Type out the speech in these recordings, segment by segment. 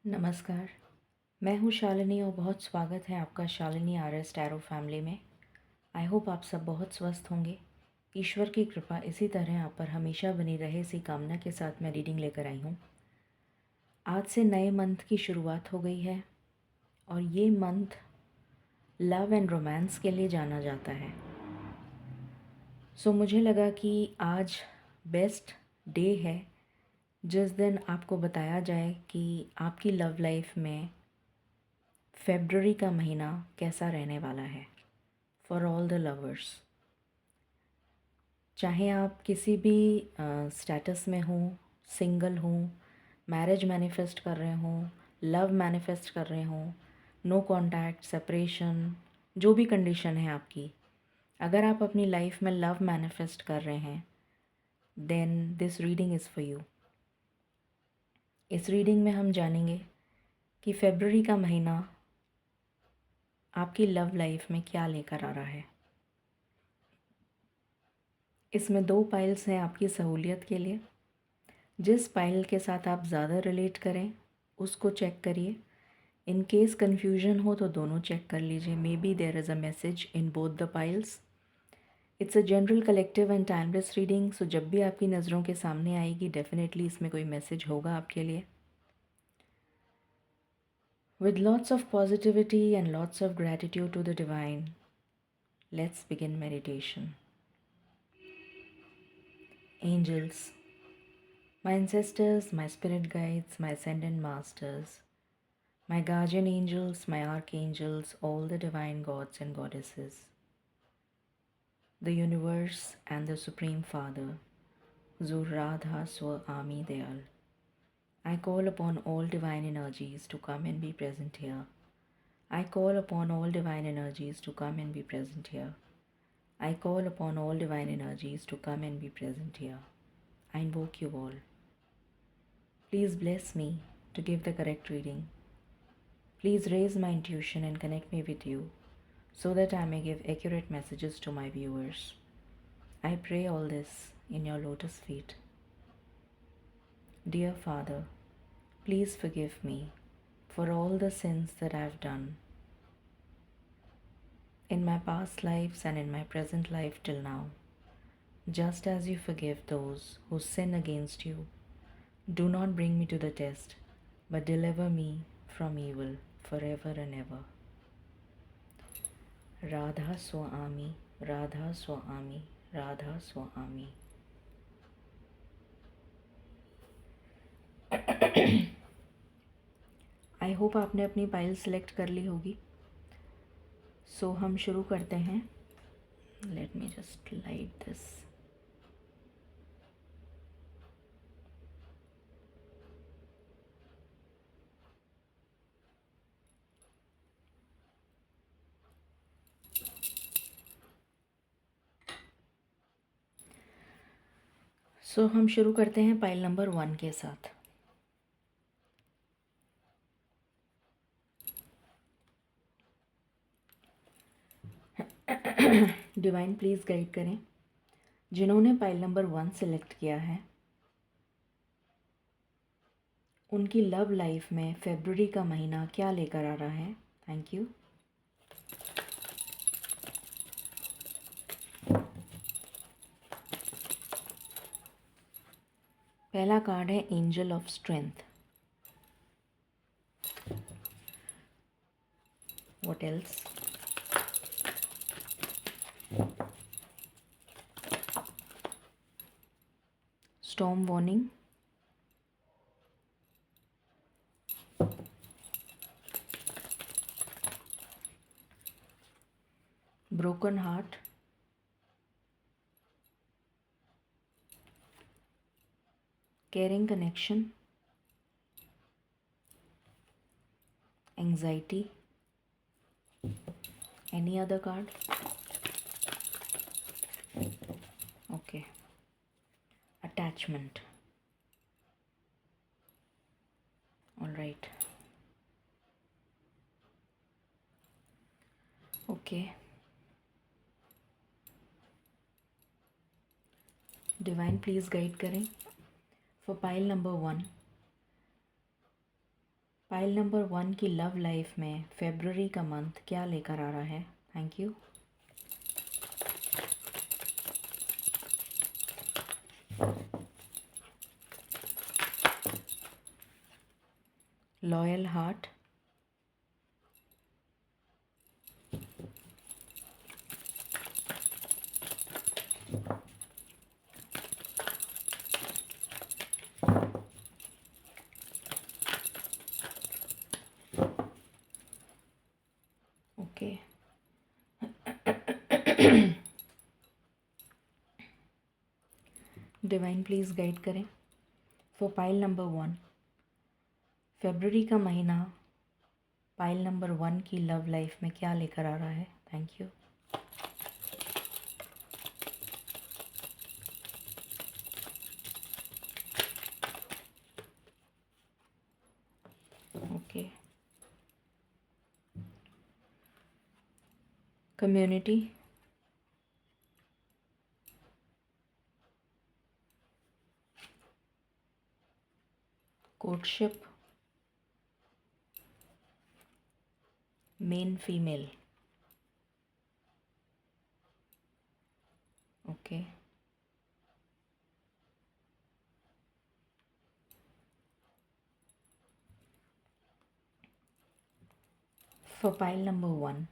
नमस्कार। मैं हूँ शालिनी और बहुत स्वागत है आपका शालिनी आरएस टैरो फैमिली में। आई होप आप सब बहुत स्वस्थ होंगे। ईश्वर की कृपा इसी तरह आप पर हमेशा बनी रहे, इसी कामना के साथ मैं रीडिंग लेकर आई हूँ। आज से नए मंथ की शुरुआत हो गई है और ये मंथ लव एंड रोमांस के लिए जाना जाता है। मुझे लगा कि आज बेस्ट डे है जिस दिन आपको बताया जाए कि आपकी लव लाइफ में फेब्रुअरी का महीना कैसा रहने वाला है फॉर ऑल द लवर्स। चाहे आप किसी भी स्टेटस में हों, सिंगल हों, मैरिज मैनिफेस्ट कर रहे हों, लव मैनिफेस्ट कर रहे हों, नो कॉन्टैक्ट, सेपरेशन, जो भी कंडीशन है आपकी, अगर आप अपनी लाइफ में लव मैनिफेस्ट कर रहे हैं then this reading is for you. इस रीडिंग में हम जानेंगे कि फेब्रुअरी का महीना आपकी लव लाइफ में क्या लेकर आ रहा है। इसमें 2 पाइल्स हैं आपकी सहूलियत के लिए। जिस पाइल के साथ आप ज़्यादा रिलेट करें उसको चेक करिए। इन केस कन्फ्यूजन हो तो दोनों चेक कर लीजिए। Maybe there is a message in both the piles. It's a general collective and timeless reading. So जब भी आपकी नज़रों के सामने आएगी डेफिनेटली इसमें कोई मैसेज होगा आपके लिए। With lots of positivity and lots of gratitude to the divine, let's begin meditation. Angels, my ancestors, my spirit guides, my ascended masters, my guardian angels, my archangels, all the divine gods and goddesses, the universe and the Supreme Father, Zur Radha Swa Ami Dayal. I call upon all divine energies to come and be present here. I call upon all divine energies to come and be present here. I call upon all divine energies to come and be present here. I invoke you all. Please bless me to give the correct reading. Please raise my intuition and connect me with you so that I may give accurate messages to my viewers. I pray all this in your lotus feet. Dear Father, please forgive me for all the sins that I have done in my past lives and in my present life till now. Just as you forgive those who sin against you, do not bring me to the test, but deliver me from evil forever and ever. Radha Swami, Radha Swami, Radha Swami. I hope आपने अपनी pile select कर ली होगी। सो हम शुरू करते हैं। Let me just light this. So हम शुरू करते हैं पाइल नंबर 1 के साथ। डिवाइन प्लीज़ गाइड करें जिन्होंने पाइल नंबर 1 सेलेक्ट किया है उनकी लव लाइफ में फेब्रुअरी का महीना क्या लेकर आ रहा है। Thank you. पहला कार्ड है angel of strength. What else? Storm warning, broken heart, caring connection, anxiety. Any other card? Okay. Attachment. All right. Okay. Divine please guide करें for pile number 1। Pile number 1 की love life में February का month क्या लेकर आ रहा है? Thank you. Loyal heart, okay. Divine please guide करें फॉर पाइल नंबर 1। फेब्रुअरी का महीना पाइल नंबर 1 की लव लाइफ में क्या लेकर आ रहा है? Thank you. Okay. Community, courtship, main female, okay. For pile number 1,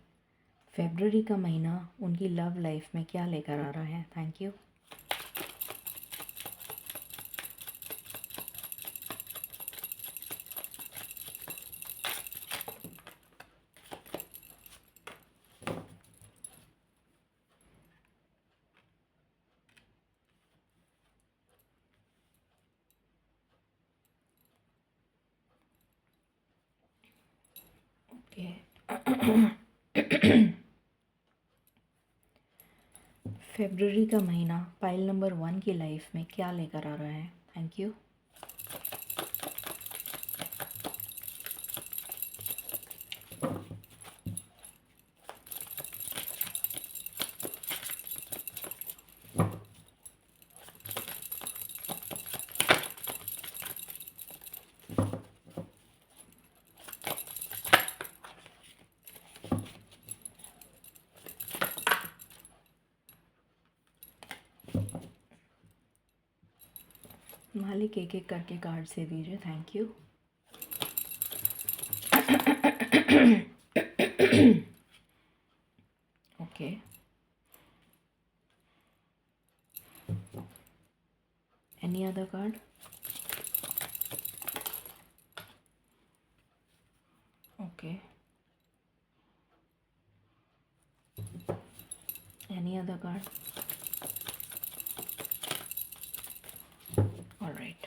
February का महीना उनकी लव लाइफ में क्या लेकर आ रहा है? Thank you. ओके। फेब्रुअरी का महीना पाइल नंबर 1 की लाइफ में क्या लेकर आ रहा है? Thank you. मालिक एक एक करके कार्ड से दीजिए। Thank you. Okay. Any other card? Okay. Any other card? All right.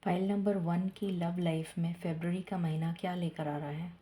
File number 1 की लव लाइफ में फेब्रुअरी का महीना क्या लेकर आ रहा है?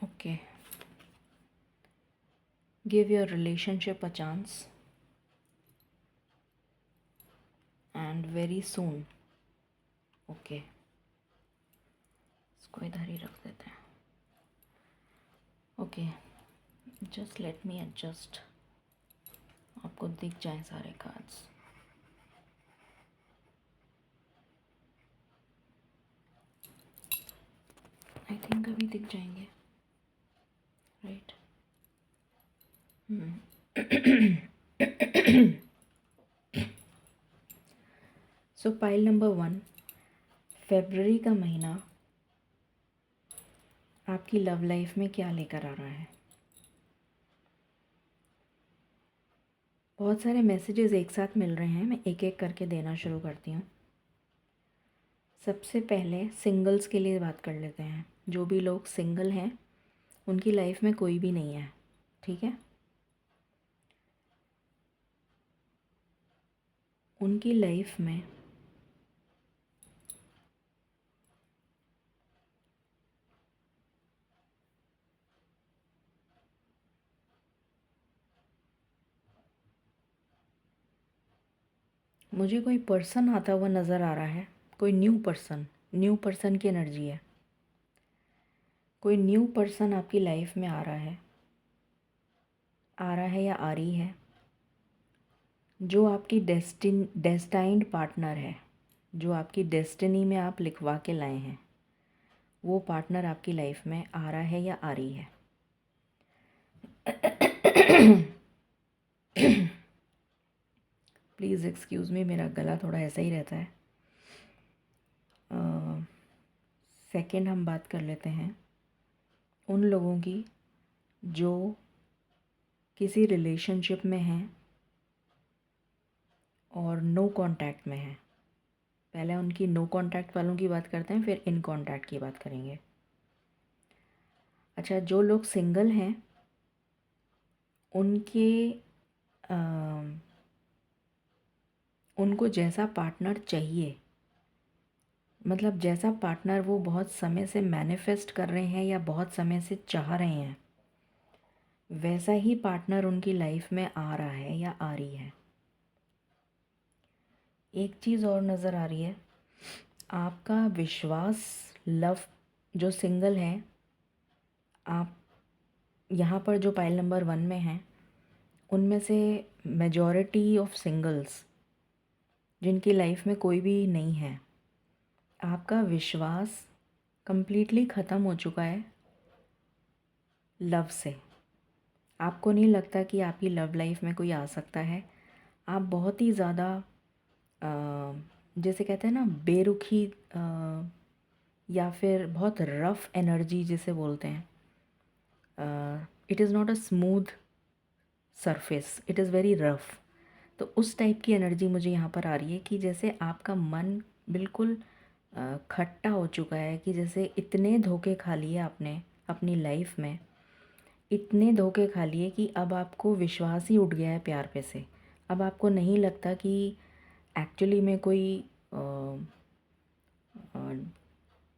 Okay. Give your relationship a chance and very soon. Okay, इसको इधर ही रख देते हैं। Okay, just let me adjust, आपको दिख जाए सारे कार्ड्स। आई थिंक अभी दिख जाएंगे, राइट? सो पाइल नंबर 1, फेब्रुअरी का महीना आपकी लव लाइफ में क्या लेकर आ रहा है? बहुत सारे मैसेजेस एक साथ मिल रहे हैं, मैं एक एक करके देना शुरू करती हूँ। सबसे पहले सिंगल्स के लिए बात कर लेते हैं। जो भी लोग सिंगल हैं उनकी लाइफ में कोई भी नहीं है, ठीक है। उनकी लाइफ में मुझे कोई पर्सन आता हुआ नज़र आ रहा है, कोई न्यू पर्सन की एनर्जी है। कोई न्यू पर्सन आपकी लाइफ में आ रहा है या आ रही है, जो आपकी डेस्टाइंड पार्टनर है, जो आपकी डेस्टिनी में आप लिखवा के लाए हैं, वो पार्टनर आपकी लाइफ में आ रहा है या आ रही है। प्लीज़ एक्सक्यूज़ मी, मेरा गला थोड़ा ऐसा ही रहता है। सेकंड हम बात कर लेते हैं उन लोगों की जो किसी रिलेशनशिप में हैं और नो कांटेक्ट में हैं। पहले उनकी नो कांटेक्ट वालों की बात करते हैं, फिर इन कांटेक्ट की बात करेंगे। अच्छा, जो लोग सिंगल हैं उनके उनको जैसा पार्टनर चाहिए, मतलब जैसा पार्टनर वो बहुत समय से मैनिफेस्ट कर रहे हैं या बहुत समय से चाह रहे हैं, वैसा ही पार्टनर उनकी लाइफ में आ रहा है या आ रही है। एक चीज़ और नज़र आ रही है, आपका विश्वास, लव, जो सिंगल हैं, आप यहाँ पर जो पाइल नंबर 1 में हैं, उनमें से मेजॉरिटी ऑफ सिंगल्स जिनकी लाइफ में कोई भी नहीं है, आपका विश्वास कंप्लीटली ख़त्म हो चुका है लव से। आपको नहीं लगता कि आपकी लव लाइफ में कोई आ सकता है। आप बहुत ही ज़्यादा जैसे कहते हैं ना बेरुखी, या फिर बहुत रफ़ एनर्जी जिसे बोलते हैं, it is not a smooth surface, it is very rough. तो उस टाइप की एनर्जी मुझे यहाँ पर आ रही है कि जैसे आपका मन बिल्कुल खट्टा हो चुका है, कि जैसे इतने धोखे खा लिए आपने अपनी लाइफ में, इतने धोखे खा लिए कि अब आपको विश्वास ही उठ गया है प्यार पे से। अब आपको नहीं लगता कि एक्चुअली में कोई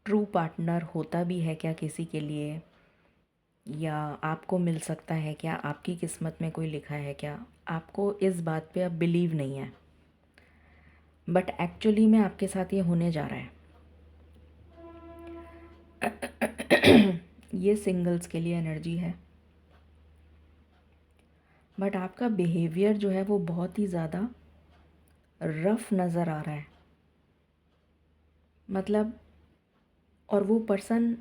ट्रू पार्टनर होता भी है क्या किसी के लिए, या आपको मिल सकता है क्या, आपकी किस्मत में कोई लिखा है क्या। आपको इस बात पे अब बिलीव नहीं है, बट एक्चुअली में आपके साथ ये होने जा रहा है। ये सिंगल्स के लिए एनर्जी है, बट आपका बिहेवियर जो है वो बहुत ही ज़्यादा रफ नज़र आ रहा है। मतलब, और वो पर्सन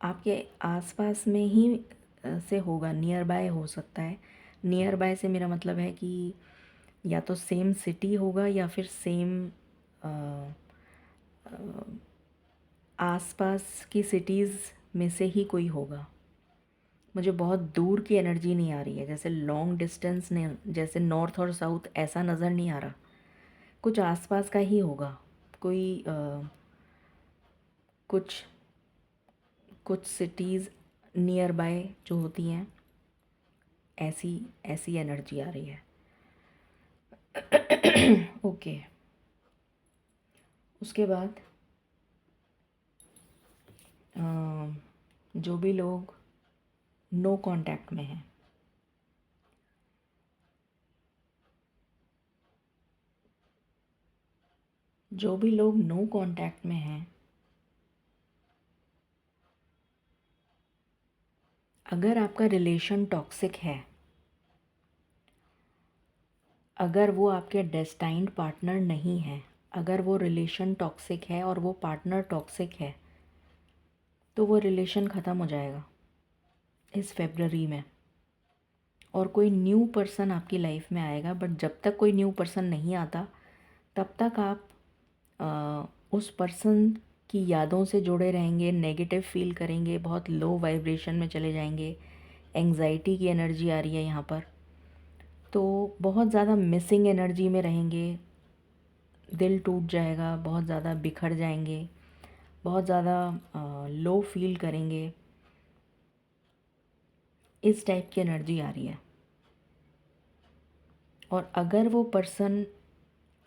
आपके आसपास में ही से होगा, नियर बाय हो सकता है। नियर बाय से मेरा मतलब है कि या तो सेम सिटी होगा या फिर सेम आसपास की सिटीज़ में से ही कोई होगा। मुझे बहुत दूर की एनर्जी नहीं आ रही है, जैसे लॉन्ग डिस्टेंस ने, जैसे नॉर्थ और साउथ ऐसा नज़र नहीं आ रहा। कुछ आसपास का ही होगा, कोई कुछ कुछ सिटीज़ नियर बाय जो होती हैं, ऐसी ऐसी एनर्जी आ रही है। ओके, उसके बाद जो भी लोग नो कांटेक्ट में हैं, जो भी लोग नो कांटेक्ट में हैं, अगर आपका रिलेशन टॉक्सिक है, अगर वो आपके डेस्टाइंड पार्टनर नहीं है, अगर वो रिलेशन टॉक्सिक है और वो पार्टनर टॉक्सिक है, तो वो रिलेशन ख़त्म हो जाएगा इस फेब्रवरी में, और कोई न्यू पर्सन आपकी लाइफ में आएगा। बट जब तक कोई न्यू पर्सन नहीं आता, तब तक आप उस पर्सन की यादों से जुड़े रहेंगे, नेगेटिव फील करेंगे, बहुत लो वाइब्रेशन में चले जाएंगे। एंग्जाइटी की एनर्जी आ रही है यहाँ पर, तो बहुत ज़्यादा मिसिंग एनर्जी में रहेंगे, दिल टूट जाएगा, बहुत ज़्यादा बिखर जाएंगे, बहुत ज़्यादा लो फील करेंगे। इस टाइप की एनर्जी आ रही है। और अगर वो पर्सन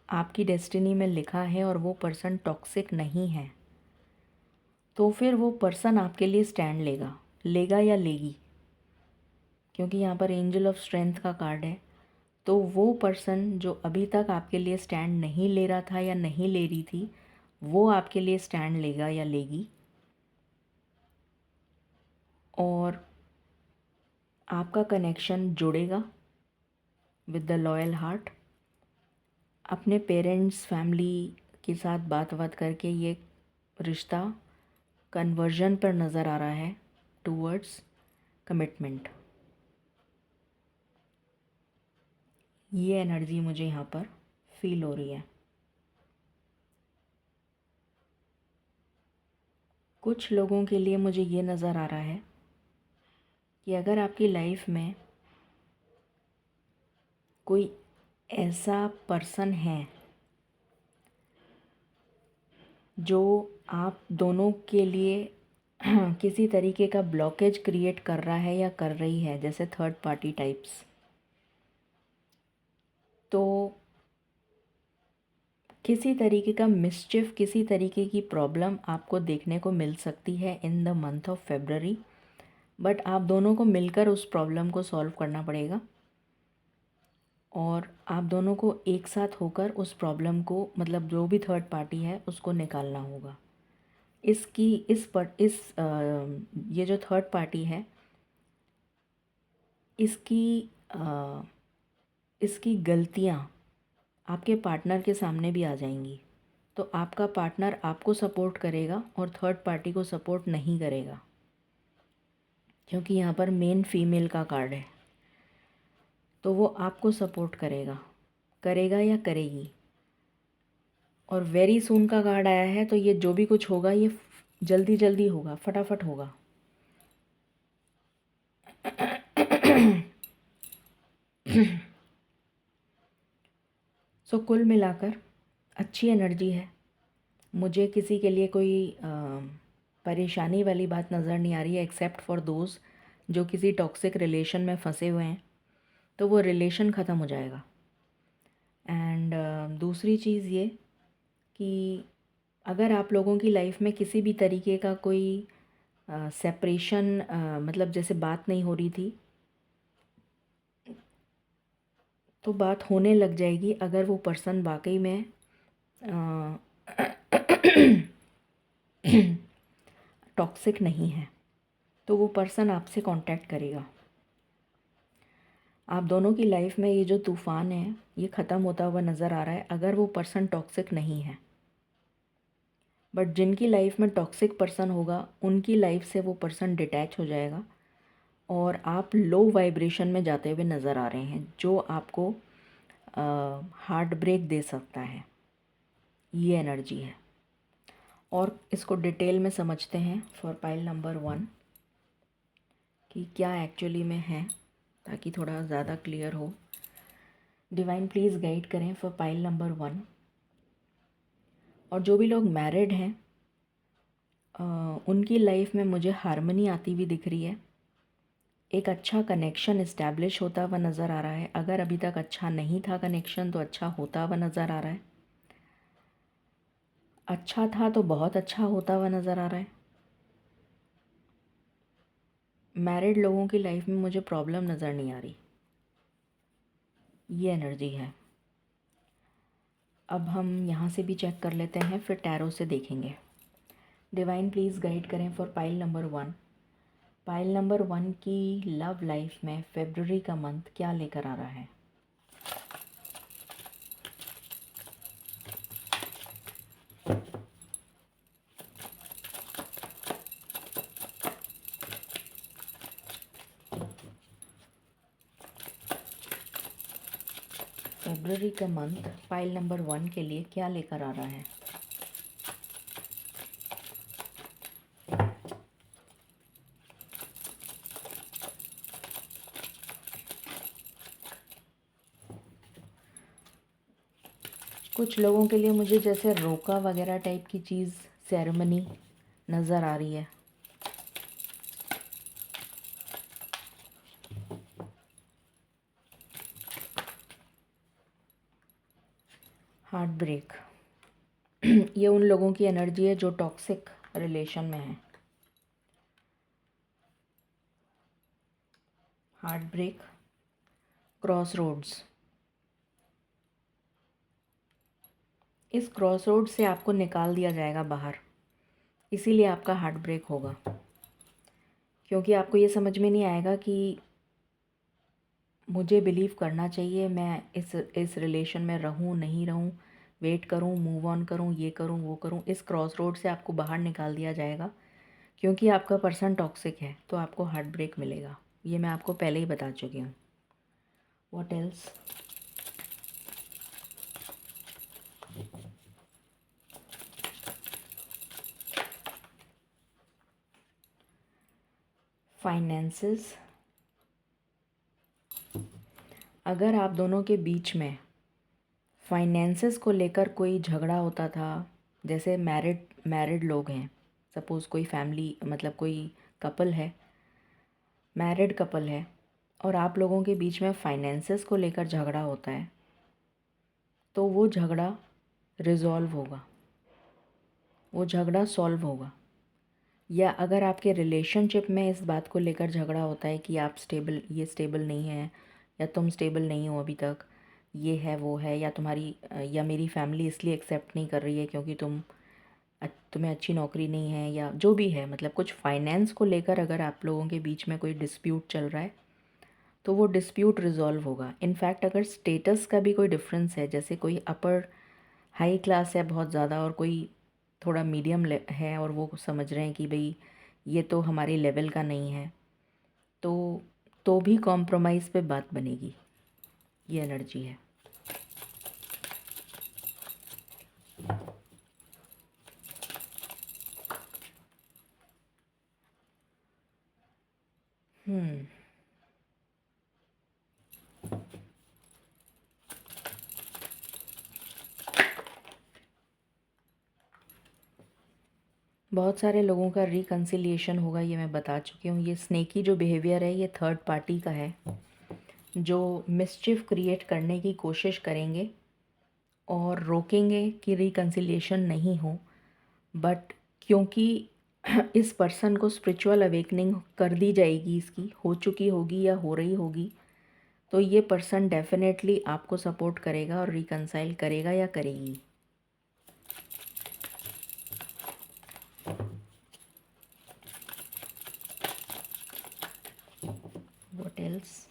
आपकी डेस्टिनी में लिखा है और वो पर्सन टॉक्सिक नहीं है, तो फिर वो पर्सन आपके लिए स्टैंड लेगा, लेगा या लेगी, क्योंकि यहाँ पर एंजल ऑफ स्ट्रेंथ का कार्ड है। तो वो पर्सन जो अभी तक आपके लिए स्टैंड नहीं ले रहा था या नहीं ले रही थी, वो आपके लिए स्टैंड लेगा या लेगी। और आपका कनेक्शन जुड़ेगा विद द लॉयल हार्ट। अपने पेरेंट्स, फैमिली के साथ बात करके ये रिश्ता कन्वर्जन पर नज़र आ रहा है टूवर्ड्स कमिटमेंट। ये एनर्जी मुझे यहाँ पर फील हो रही है। कुछ लोगों के लिए मुझे ये नज़र आ रहा है कि अगर आपकी लाइफ में कोई ऐसा पर्सन है जो आप दोनों के लिए किसी तरीके का ब्लॉकेज क्रिएट कर रहा है या कर रही है, जैसे थर्ड पार्टी टाइप्स, तो किसी तरीके का मिसचिफ, किसी तरीके की प्रॉब्लम आपको देखने को मिल सकती है in the month of February. But आप दोनों को मिलकर उस प्रॉब्लम को सॉल्व करना पड़ेगा और आप दोनों को एक साथ होकर उस प्रॉब्लम को, मतलब जो भी थर्ड पार्टी है, उसको निकालना होगा। इसकी ये जो थर्ड पार्टी है, इसकी इसकी गलतियाँ आपके पार्टनर के सामने भी आ जाएंगी। तो आपका पार्टनर आपको सपोर्ट करेगा और थर्ड पार्टी को सपोर्ट नहीं करेगा, क्योंकि यहाँ पर मेन फीमेल का कार्ड है। तो वो आपको सपोर्ट करेगा, करेगा या करेगी। और वेरी सून का कार्ड आया है, तो ये जो भी कुछ होगा ये जल्दी जल्दी होगा, फटाफट होगा। सो कुल मिलाकर अच्छी एनर्जी है। मुझे किसी के लिए कोई परेशानी वाली बात नज़र नहीं आ रही है, एक्सेप्ट फॉर दोज जो किसी टॉक्सिक रिलेशन में फंसे हुए हैं, तो वो रिलेशन ख़त्म हो जाएगा। एंड दूसरी चीज़ ये कि अगर आप लोगों की लाइफ में किसी भी तरीके का कोई सेपरेशन, मतलब जैसे बात नहीं हो रही थी, तो बात होने लग जाएगी अगर वो पर्सन वाकई में टॉक्सिक नहीं है। तो वो पर्सन आपसे कांटेक्ट करेगा। आप दोनों की लाइफ में ये जो तूफ़ान है ये ख़त्म होता हुआ नज़र आ रहा है अगर वो पर्सन टॉक्सिक नहीं है। बट जिनकी लाइफ में टॉक्सिक पर्सन होगा, उनकी लाइफ से वो पर्सन डिटैच हो जाएगा और आप लो वाइब्रेशन में जाते हुए नज़र आ रहे हैं, जो आपको हार्ट ब्रेक दे सकता है। ये एनर्जी है। और इसको डिटेल में समझते हैं फॉर पाइल नंबर 1 कि क्या एक्चुअली में है, ताकि थोड़ा ज़्यादा क्लियर हो। डिवाइन प्लीज़ गाइड करें फॉर पाइल नंबर 1। और जो भी लोग मैरिड हैं, उनकी लाइफ में मुझे हारमनी आती हुई दिख रही है। एक अच्छा कनेक्शन इस्टेब्लिश होता हुआ नज़र आ रहा है। अगर अभी तक अच्छा नहीं था कनेक्शन, तो अच्छा होता हुआ नज़र आ रहा है। अच्छा था तो बहुत अच्छा होता हुआ नज़र आ रहा है। मैरिड लोगों की लाइफ में मुझे प्रॉब्लम नज़र नहीं आ रही। ये एनर्जी है। अब हम यहाँ से भी चेक कर लेते हैं, फिर टैरो से देखेंगे। डिवाइन प्लीज़ गाइड करें for pile number 1। Pile number 1 की लव लाइफ में फेब्रुअरी का मंथ क्या लेकर आ रहा है। फेब्रुअरी का मंथ पाइल नंबर 1 के लिए क्या लेकर आ रहा है। कुछ लोगों के लिए मुझे जैसे रोका वगैरह टाइप की चीज़, सेरेमनी नज़र आ रही है। हार्ट ब्रेक ये उन लोगों की एनर्जी है जो टॉक्सिक रिलेशन में है। Heart break, cross roads. इस क्रॉस रोड से आपको निकाल दिया जाएगा बाहर, इसीलिए आपका हार्ट ब्रेक होगा। क्योंकि आपको ये समझ में नहीं आएगा कि मुझे बिलीव करना चाहिए, मैं इस रिलेशन में रहूं नहीं रहूं, वेट करूं, मूव ऑन करूं, ये करूं वो करूं। इस क्रॉस रोड से आपको बाहर निकाल दिया जाएगा क्योंकि आपका पर्सन टॉक्सिक है, तो आपको हार्ट ब्रेक मिलेगा। ये मैं आपको पहले ही बता चुकी हूँ। What else? फाइनेंसेस। अगर आप दोनों के बीच में फाइनेंसेस को लेकर कोई झगड़ा होता था, जैसे मैरिड लोग हैं, सपोज़ कोई फैमिली मतलब कोई कपल है, मैरिड कपल है, और आप लोगों के बीच में फाइनेंसेस को लेकर झगड़ा होता है, तो वो झगड़ा रिज़ॉल्व होगा, वो झगड़ा सॉल्व होगा। या अगर आपके रिलेशनशिप में इस बात को लेकर झगड़ा होता है कि आप ये स्टेबल नहीं है, या तुम स्टेबल नहीं हो अभी तक, ये है वो है, या या मेरी फैमिली इसलिए एक्सेप्ट नहीं कर रही है क्योंकि तुम्हें अच्छी नौकरी नहीं है, या जो भी है, मतलब कुछ फाइनेंस को लेकर अगर आप लोगों के बीच में कोई डिस्प्यूट चल रहा है, तो वो डिस्प्यूट रिजॉल्व होगा। इनफैक्ट अगर स्टेटस का भी कोई डिफरेंस है, जैसे कोई अपर हाई क्लास है बहुत ज़्यादा और कोई थोड़ा मीडियम है, और वो समझ रहे हैं कि भाई ये तो हमारे लेवल का नहीं है, तो तो भी कॉम्प्रोमाइज़ पे बात बनेगी। ये एनर्जी है। हम्म बहुत सारे लोगों का रिकन्सिलिएशन होगा, ये मैं बता चुकी हूँ। ये स्नेकी जो बिहेवियर है, ये थर्ड पार्टी का है, जो मिसचिफ क्रिएट करने की कोशिश करेंगे और रोकेंगे कि रिकन्सिलिएशन नहीं हो। बट क्योंकि इस पर्सन को स्पिरिचुअल अवेकनिंग कर दी जाएगी, इसकी हो चुकी होगी या हो रही होगी, तो ये पर्सन डेफिनेटली आपको सपोर्ट करेगा और रिकन्साइल करेगा या करेगी। What else?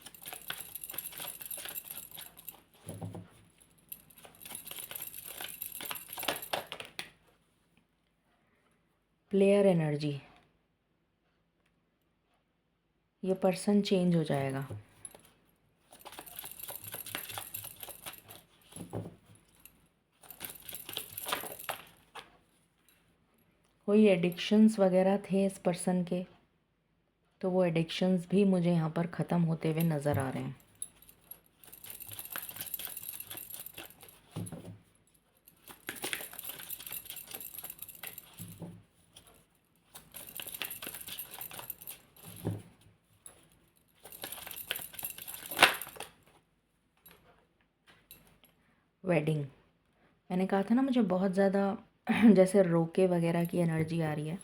Player energy. ये पर्सन चेंज हो जाएगा। कोई एडिक्शंस वगैरह थे इस पर्सन के, तो वो एडिक्शंस भी मुझे यहाँ पर ख़त्म होते हुए नज़र आ रहे हैं। वेडिंग, मैंने कहा था ना मुझे बहुत ज़्यादा जैसे रोके वगैरह की एनर्जी आ रही है,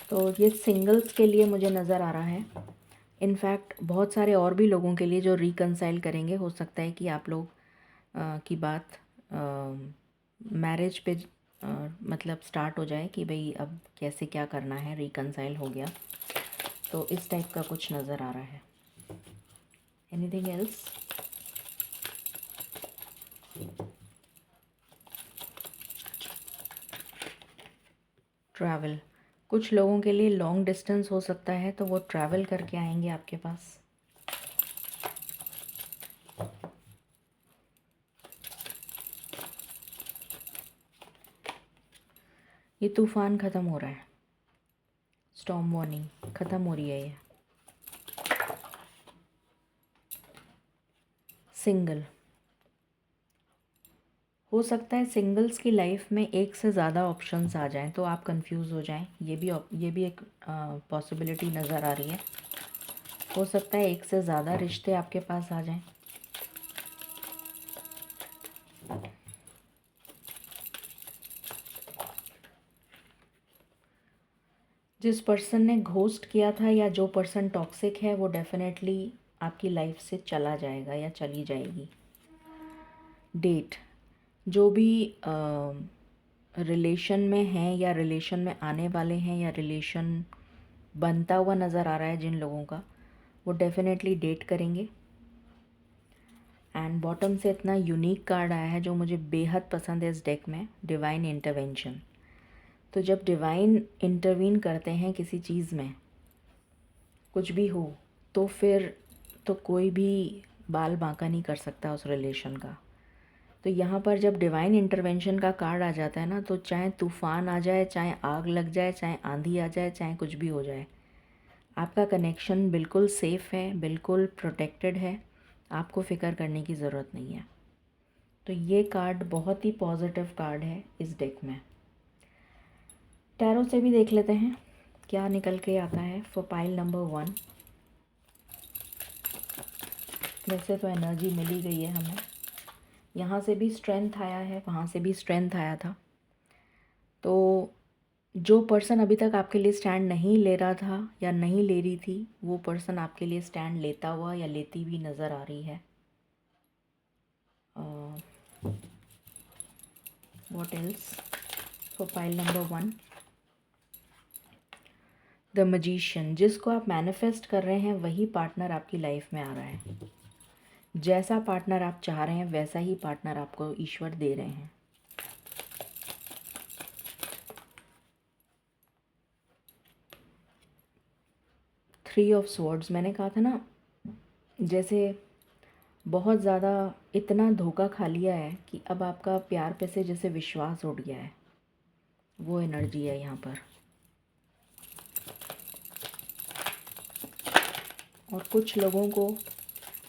तो ये सिंगल्स के लिए मुझे नज़र आ रहा है। इनफैक्ट बहुत सारे और भी लोगों के लिए जो रिकन्साइल करेंगे, हो सकता है कि आप लोग की बात मैरिज पे मतलब स्टार्ट हो जाए कि भाई अब कैसे क्या करना है, रिकन्साइल हो गया, तो इस टाइप का कुछ नज़र आ रहा है। Anything else? ट्रैवल, कुछ लोगों के लिए लॉन्ग डिस्टेंस हो सकता है, तो वो ट्रैवल करके आएंगे आपके पास। ये तूफ़ान ख़त्म हो रहा है, स्टॉर्म वार्निंग ख़त्म हो रही है। ये सिंगल, हो सकता है सिंगल्स की लाइफ में एक से ज़्यादा ऑप्शंस आ जाएं तो आप कंफ्यूज हो जाएं, ये भी एक पॉसिबिलिटी नज़र आ रही है। हो सकता है एक से ज़्यादा रिश्ते आपके पास आ जाएं। जिस पर्सन ने घोस्ट किया था या जो पर्सन टॉक्सिक है वो डेफिनेटली आपकी लाइफ से चला जाएगा या चली जाएगी। डेट, जो भी रिलेशन में हैं या रिलेशन में आने वाले हैं या रिलेशन बनता हुआ नज़र आ रहा है जिन लोगों का, वो डेफिनेटली डेट करेंगे। एंड बॉटम से इतना यूनिक कार्ड आया है जो मुझे बेहद पसंद है इस डेक में, डिवाइन इंटरवेंशन। तो जब डिवाइन इंटरवीन करते हैं किसी चीज़ में, कुछ भी हो, तो फिर तो कोई भी बाल बांका नहीं कर सकता उस रिलेशन का। तो यहाँ पर जब डिवाइन इंटरवेंशन का कार्ड आ जाता है ना, तो चाहे तूफ़ान आ जाए, चाहे आग लग जाए, चाहे आंधी आ जाए, चाहे कुछ भी हो जाए, आपका कनेक्शन बिल्कुल सेफ़ है, बिल्कुल प्रोटेक्टेड है, आपको फ़िक्र करने की ज़रूरत नहीं है। तो ये कार्ड बहुत ही पॉजिटिव कार्ड है इस डेक में। टैरो से भी देख लेते हैं क्या निकल के आता है फॉर पाइल नंबर 1। वैसे तो एनर्जी मिल ही गई है हमें, यहाँ से भी स्ट्रेंथ आया है, वहाँ से भी स्ट्रेंथ आया था। तो जो पर्सन अभी तक आपके लिए स्टैंड नहीं ले रहा था या नहीं ले रही थी, वो पर्सन आपके लिए स्टैंड लेता हुआ या लेती हुई नज़र आ रही है। What else for pile number 1। The magician, जिसको आप मैनिफेस्ट कर रहे हैं वही पार्टनर आपकी लाइफ में आ रहा है। जैसा पार्टनर आप चाह रहे हैं वैसा ही पार्टनर आपको ईश्वर दे रहे हैं। थ्री ऑफ स्वॉर्ड्स, मैंने कहा था ना, जैसे बहुत ज़्यादा इतना धोखा खा लिया है कि अब आपका प्यार पे से जैसे विश्वास उठ गया है, वो एनर्जी है यहाँ पर। और कुछ लोगों को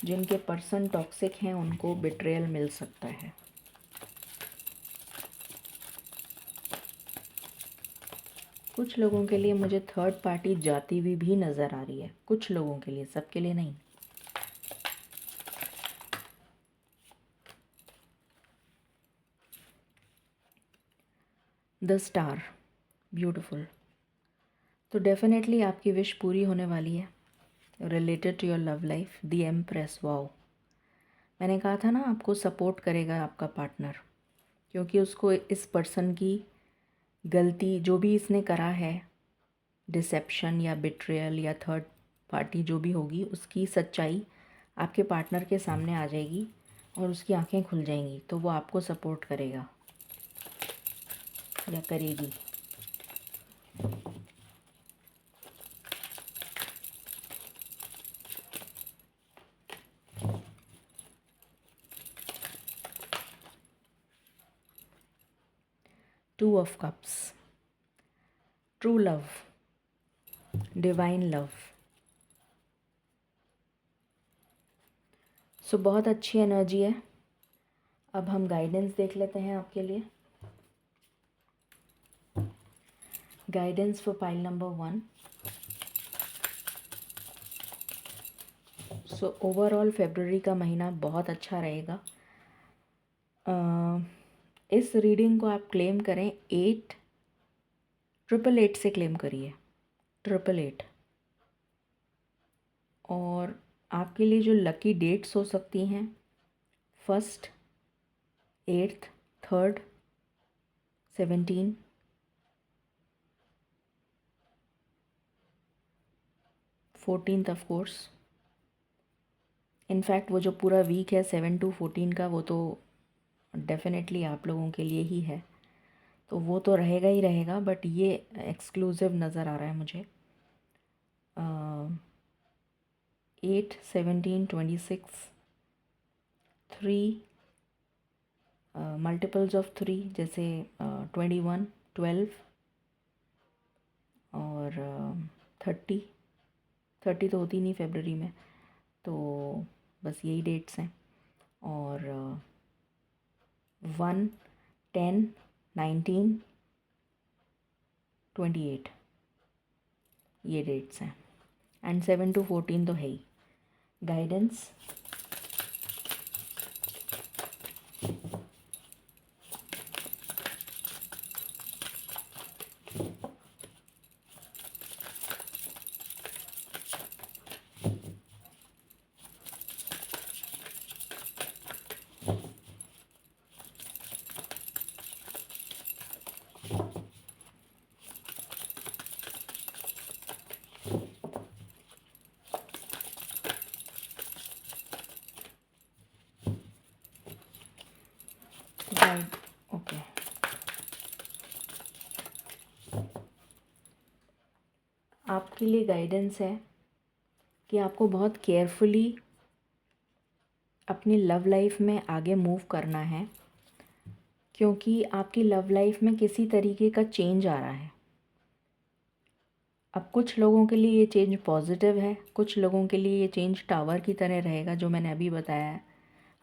जिनके पर्सन टॉक्सिक हैं उनको बिट्रेयल मिल सकता है। कुछ लोगों के लिए मुझे थर्ड पार्टी जाती हुई भी नज़र आ रही है, कुछ लोगों के लिए, सबके लिए नहीं। The star, beautiful. तो डेफिनेटली आपकी विश पूरी होने वाली है related to your love life. The empress, wow, मैंने कहा था ना आपको सपोर्ट करेगा आपका पार्टनर, क्योंकि उसको इस पर्सन की गलती जो भी इसने करा है, डिसेप्शन या बिट्रेयल या थर्ड पार्टी जो भी होगी, उसकी सच्चाई आपके पार्टनर के सामने आ जाएगी और उसकी आंखें खुल जाएंगी, तो वो आपको सपोर्ट करेगा या करेगी। Two of cups, true love, divine love. So बहुत अच्छी एनर्जी है। अब हम गाइडेंस देख लेते हैं आपके लिए। Guidance for pile number 1। So overall फरवरी का महीना बहुत अच्छा रहेगा। इस रीडिंग को आप क्लेम करें 888 से क्लेम करिए, 888। और आपके लिए जो लकी डेट्स हो सकती हैं, 1st, 8th, 3rd, 17, 14th of course. In fact वो जो पूरा वीक है 7 to 14 का, वो तो डेफिनेटली आप लोगों के लिए ही है, तो वो तो रहेगा ही रहेगा, बट ये एक्सक्लूसिव नज़र आ रहा है मुझे। 8, 17, 26, 3, मल्टीपल्स ऑफ 3 जैसे 21, 12 और 30 तो होती नहीं फरवरी में, तो बस यही डेट्स हैं। और 1, 10, 19, 28 ये डेट्स हैं, एंड 7 to 14 तो है ही। Guidance, guide, okay. आपके लिए गाइडेंस है कि आपको बहुत केयरफुली अपनी लव लाइफ में आगे मूव करना है, क्योंकि आपकी लव लाइफ में किसी तरीके का चेंज आ रहा है। अब कुछ लोगों के लिए ये चेंज पॉजिटिव है, कुछ लोगों के लिए ये चेंज टावर की तरह रहेगा, जो मैंने अभी बताया है।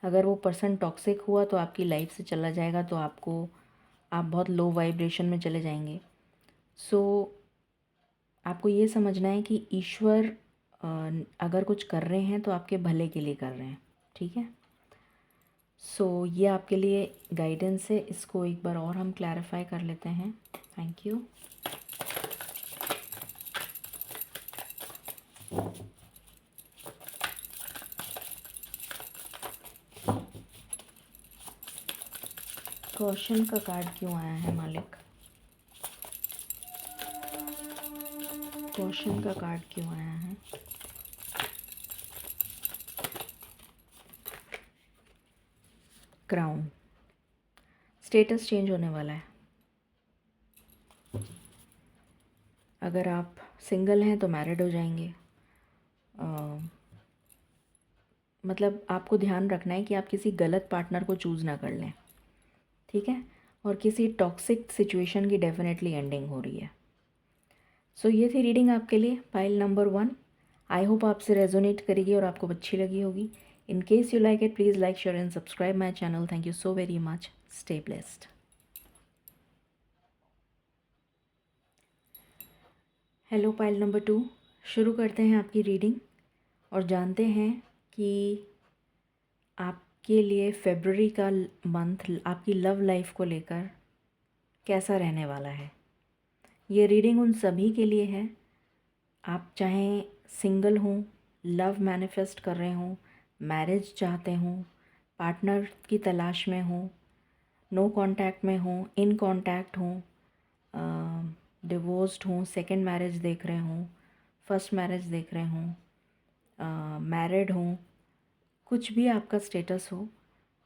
अगर वो पर्सन टॉक्सिक हुआ तो आपकी लाइफ से चला जाएगा, तो आप बहुत लो वाइब्रेशन में चले जाएंगे। सो आपको ये समझना है कि ईश्वर अगर कुछ कर रहे हैं तो आपके भले के लिए कर रहे हैं, ठीक है। सो ये आपके लिए गाइडेंस है, इसको एक बार और हम क्लैरिफाई कर लेते हैं। Thank you. क्वेश्चन का कार्ड क्यों आया है मालिक? क्वेश्चन का कार्ड क्यों आया है? क्राउन। स्टेटस चेंज होने वाला है। अगर आप सिंगल हैं तो मैरिड हो जाएंगे। मतलब आपको ध्यान रखना है कि आप किसी गलत पार्टनर को चूज़ ना कर लें, ठीक है। और किसी टॉक्सिक सिचुएशन की डेफिनेटली एंडिंग हो रही है। सो ये थी रीडिंग आपके लिए, पाइल नंबर 1। आई होप आपसे रेजोनेट करेगी और आपको अच्छी लगी होगी। In case you like it, please like, share and subscribe my channel. Thank you so very much. Stay blessed. Hello pile number 2, शुरू करते हैं आपकी रीडिंग और जानते हैं कि आपके लिए फरवरी का मंथ आपकी लव लाइफ को लेकर कैसा रहने वाला है। ये रीडिंग उन सभी के लिए है, आप चाहें सिंगल हों, लव मैनिफेस्ट कर रहे हों, मैरिज चाहते हों, पार्टनर की तलाश में हों, नो कांटेक्ट में हों, इन कांटेक्ट हों, डिवोर्स्ड हों, सेकंड मैरिज देख रहे हों, फर्स्ट मैरिज देख रहे हों, मैरिड हों, कुछ भी आपका स्टेटस हो,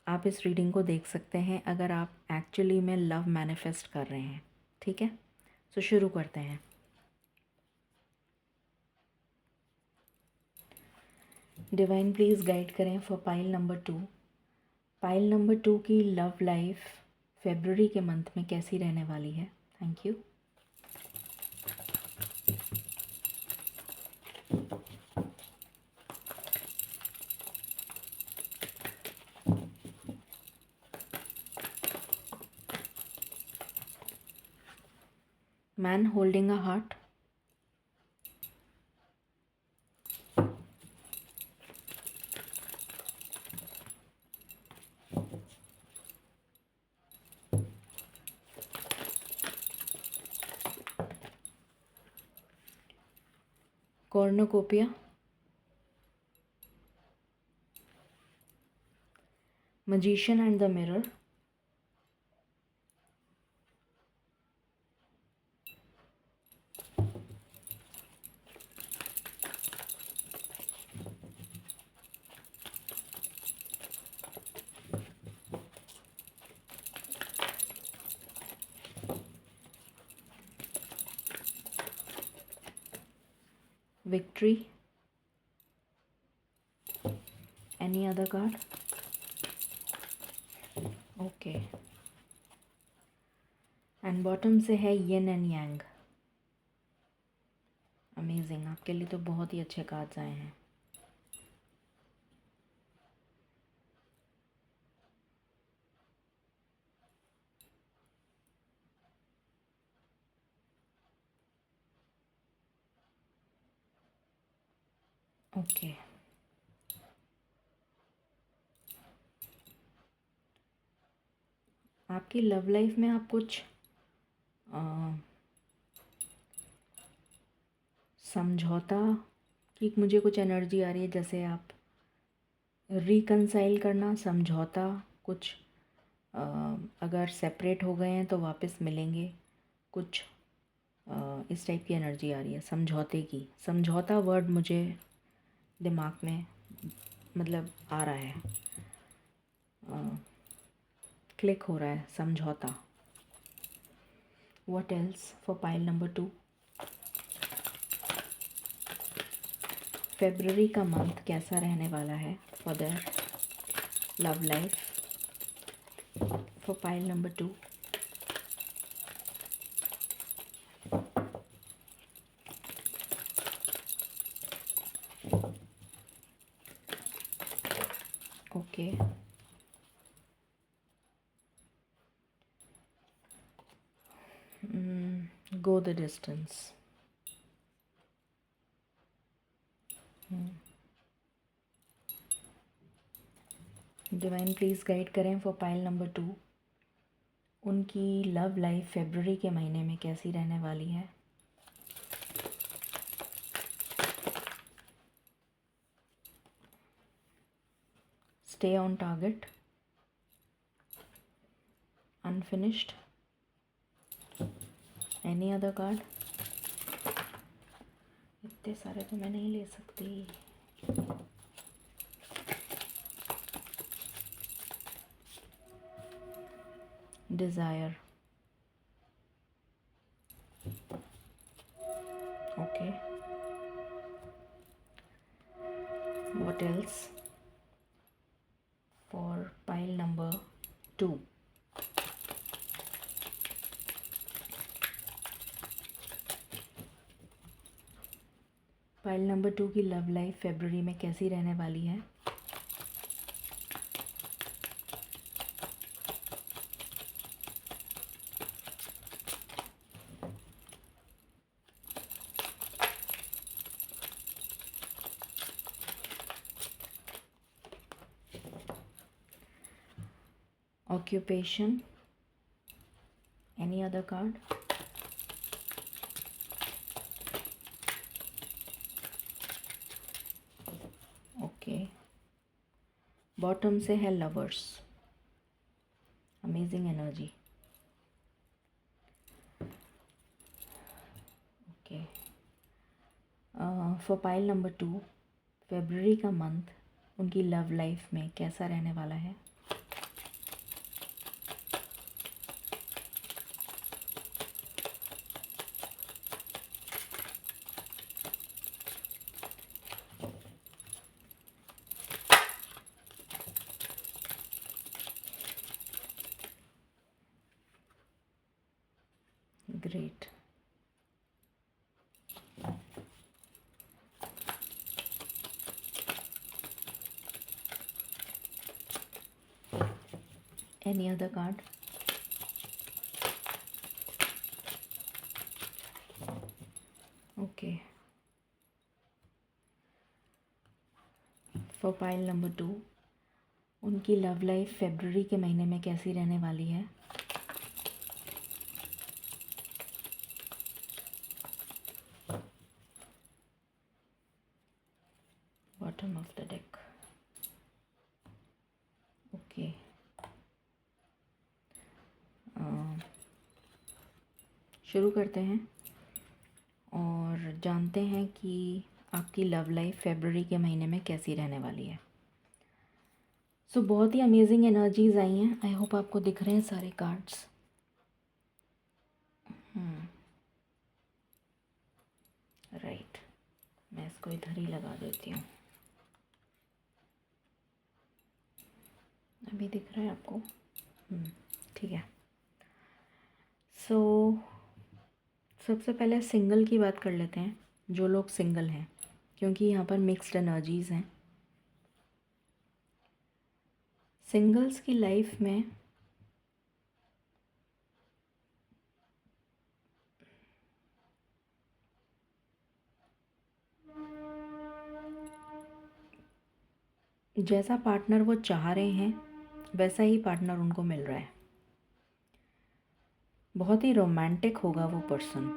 आप इस रीडिंग को देख सकते हैं अगर आप एक्चुअली में लव मैनिफेस्ट कर रहे हैं, ठीक है। सो शुरू करते हैं। डिवाइन प्लीज़ गाइड करें for pile number 2। Pile number 2 की लव लाइफ फरवरी के मंथ में कैसी रहने वाली है। Thank you. Man holding a heart, कॉर्नोकोपिया, magician and the mirror, victory, any other card? Okay, and bottom से है येन एंड यांग। अमेजिंग, आपके लिए तो बहुत ही अच्छे कार्ड्स आए हैं। ओके, आपकी लव लाइफ में आप कुछ समझौता की मुझे कुछ एनर्जी आ रही है, जैसे आप रिकंसाइल करना, समझौता कुछ, अगर सेपरेट हो गए हैं तो वापस मिलेंगे, कुछ इस टाइप की एनर्जी आ रही है समझौते की। समझौता वर्ड मुझे दिमाग में मतलब आ रहा है, क्लिक हो रहा है समझौता। What else for pile number 2? February का मंथ कैसा रहने वाला है for their love life for pile number 2? Okay, go the distance. Divine please guide करें फॉर पाइल नंबर 2, उनकी लव लाइफ फेब्रुअरी के महीने में कैसी रहने वाली है। Stay on target, unfinished, any other card? इतने सारे तो मैं नहीं ले सकती। Desire, okay, what else for pile number 2? Pile number 2 की लव लाइफ फेब्रुअरी में कैसी रहने वाली है। Occupation, any other card? Okay, bottom से है lovers, amazing energy. Okay, for pile number 2 February का मंथ उनकी लव लाइफ में कैसा रहने वाला है। Great, any other card? Okay, for pile number 2 उनकी लव लाइफ फेब्रुअरी के महीने में कैसी रहने वाली है। Bottom of the deck, okay, शुरू करते हैं और जानते हैं कि आपकी लव लाइफ फेब्रुअरी के महीने में कैसी रहने वाली है। सो बहुत ही अमेजिंग एनर्जीज आई हैं। आई होप आपको दिख रहे हैं सारे कार्ड्स। राइट, मैं इसको इधर ही लगा देती हूँ। अभी दिख रहा है आपको? ठीक है। सो सबसे पहले सिंगल की बात कर लेते हैं, जो लोग सिंगल हैं, क्योंकि यहाँ पर मिक्स्ड एनर्जीज़ हैं। सिंगल्स की लाइफ में जैसा पार्टनर वो चाह रहे हैं वैसा ही पार्टनर उनको मिल रहा है। बहुत ही रोमांटिक होगा वो पर्सन,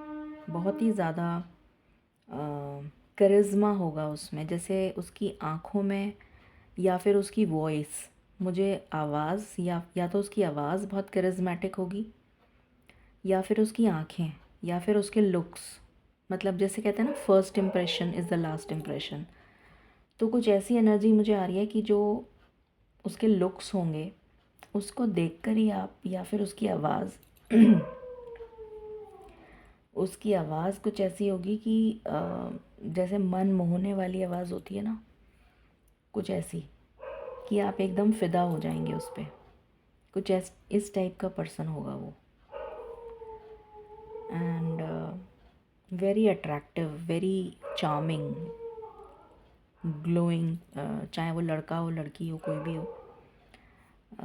बहुत ही ज़्यादा करिश्मा होगा उसमें, जैसे उसकी आँखों में या फिर उसकी वॉइस, मुझे आवाज़ या तो उसकी आवाज़ बहुत करिश्मेटिक होगी, या फिर उसकी आँखें, या फिर उसके लुक्स। मतलब जैसे कहते हैं ना, first impression is the last impression. तो कुछ ऐसी एनर्जी मुझे आ रही है कि जो उसके लुक्स होंगे उसको देखकर ही आप, या फिर उसकी आवाज़ उसकी आवाज़ कुछ ऐसी होगी कि जैसे मन मोहने वाली आवाज़ होती है ना, कुछ ऐसी कि आप एकदम फ़िदा हो जाएंगे उस पर। कुछ इस टाइप का पर्सन होगा वो। And very attractive, very charming, glowing, चाहे वो लड़का हो लड़की हो कोई भी हो,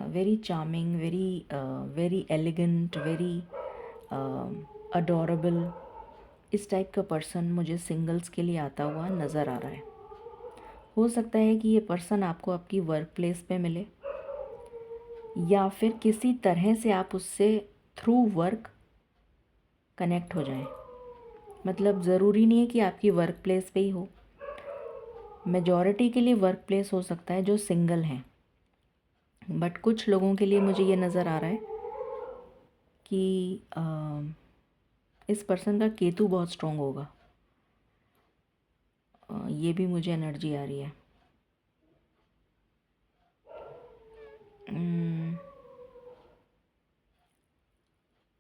very charming, very elegant, very adorable. इस टाइप का पर्सन मुझे सिंगल्स के लिए आता हुआ नज़र आ रहा है। हो सकता है कि ये पर्सन आपको आपकी वर्क प्लेस पे मिले, या फिर किसी तरह से आप उससे थ्रू वर्क कनेक्ट हो जाएं। मतलब ज़रूरी नहीं है कि आपकी वर्क प्लेस पे ही हो, मेजॉरिटी के लिए वर्क प्लेस हो सकता है जो सिंगल हैं, बट कुछ लोगों के लिए मुझे ये नज़र आ रहा है कि इस पर्सन का केतु बहुत स्ट्रॉन्ग होगा। ये भी मुझे एनर्जी आ रही है।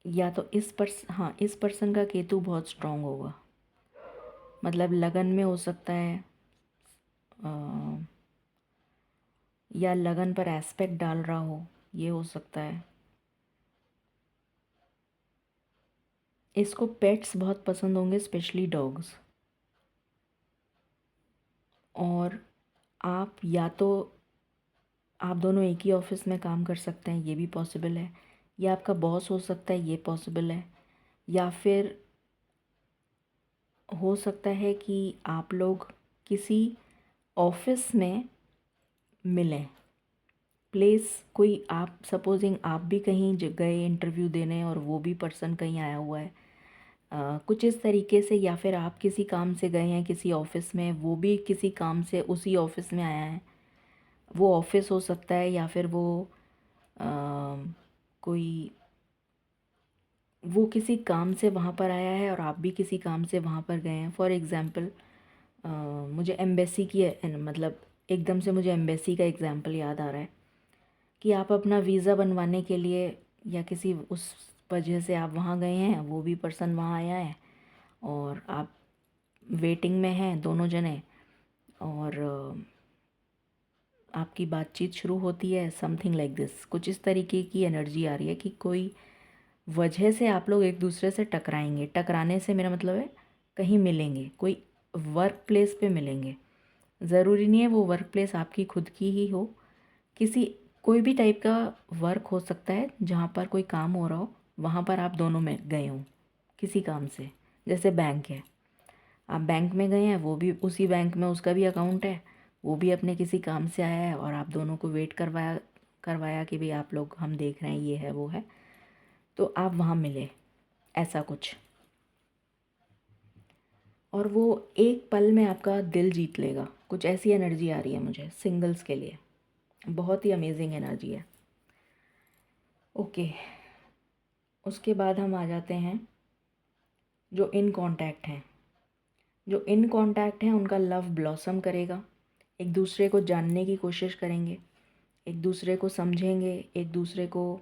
या तो इस पर्सन का केतु बहुत स्ट्रॉन्ग होगा, मतलब लगन में हो सकता है, या लगन पर एस्पेक्ट डाल रहा हो, ये हो सकता है। इसको पेट्स बहुत पसंद होंगे, स्पेशली डॉग्स। और आप या तो आप दोनों एक ही ऑफिस में काम कर सकते हैं, ये भी पॉसिबल है, या आपका बॉस हो सकता है, ये पॉसिबल है, या फिर हो सकता है कि आप लोग किसी ऑफिस में मिलें। प्लेस कोई, आप सपोजिंग आप भी कहीं गए इंटरव्यू देने और वो भी पर्सन कहीं आया हुआ है, कुछ इस तरीके से, या फिर आप किसी काम से गए हैं किसी ऑफिस में, वो भी किसी काम से उसी ऑफिस में आया है। वो ऑफिस हो सकता है, या फिर अ, कोई वो किसी काम से वहाँ पर आया है और आप भी किसी काम से वहाँ पर गए हैं। फॉर एग्ज़ाम्पल मुझे एम्बेसी की मतलब एकदम से मुझे एम्बेसी का एग्ज़ाम्पल याद आ रहा है कि आप अपना वीज़ा बनवाने के लिए या किसी उस वजह से आप वहाँ गए हैं, वो भी पर्सन वहाँ आया है और आप वेटिंग में हैं दोनों जने, और आपकी बातचीत शुरू होती है, समथिंग लाइक दिस। कुछ इस तरीके की एनर्जी आ रही है कि कोई वजह से आप लोग एक दूसरे से टकराएंगे। टकराने से मेरा मतलब है कहीं मिलेंगे, कोई वर्क प्लेस पे मिलेंगे। ज़रूरी नहीं है वो वर्क प्लेस आपकी खुद की ही हो, किसी कोई भी टाइप का वर्क हो सकता है जहाँ पर कोई काम हो रहा हो, वहाँ पर आप दोनों में गए हों किसी काम से। जैसे बैंक है, आप बैंक में गए हैं, वो भी उसी बैंक में उसका भी अकाउंट है, वो भी अपने किसी काम से आया है और आप दोनों को वेट करवाया करवाया कि भाई आप लोग, हम देख रहे हैं ये है वो है, तो आप वहाँ मिले, ऐसा कुछ। और वो एक पल में आपका दिल जीत लेगा, कुछ ऐसी एनर्जी आ रही है मुझे सिंगल्स के लिए। बहुत ही अमेजिंग एनर्जी है। ओके, उसके बाद हम आ जाते हैं जो इन कांटेक्ट हैं। जो इन कांटेक्ट हैं उनका लव ब्लॉसम करेगा, एक दूसरे को जानने की कोशिश करेंगे, एक दूसरे को समझेंगे, एक दूसरे को